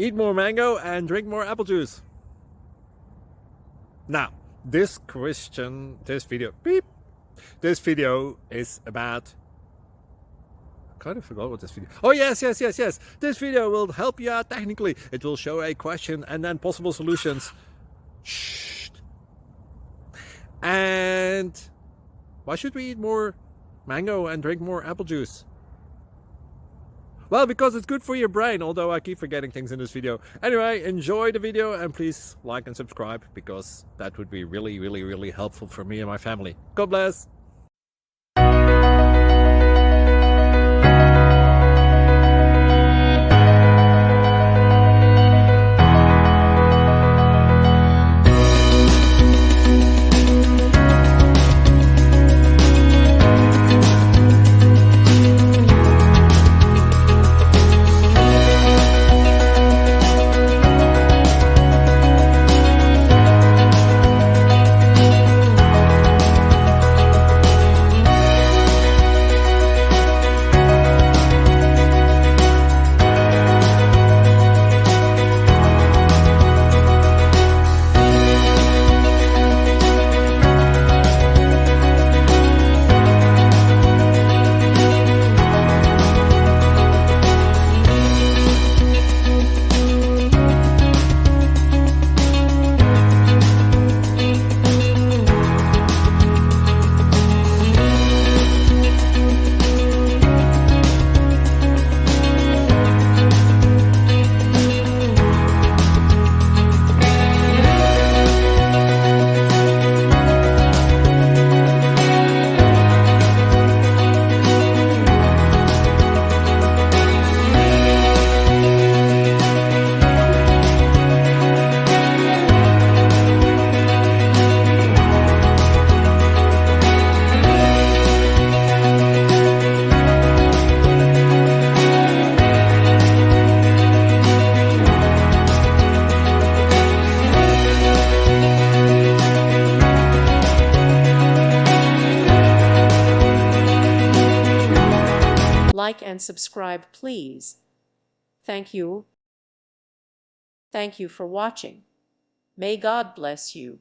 Eat more mango and drink more apple juice. Now, this video is about, I kind of forgot what this video. Oh yes. This video will help you out technically. It will show a question and then possible solutions. Shh. And why should we eat more mango and drink more apple juice? Well, because it's good for your brain, although I keep forgetting things in this video. Anyway, enjoy the video and please like and subscribe, because that would be really helpful for me and my family. God bless! Like and subscribe, please. Thank you. Thank you for watching. May God bless you.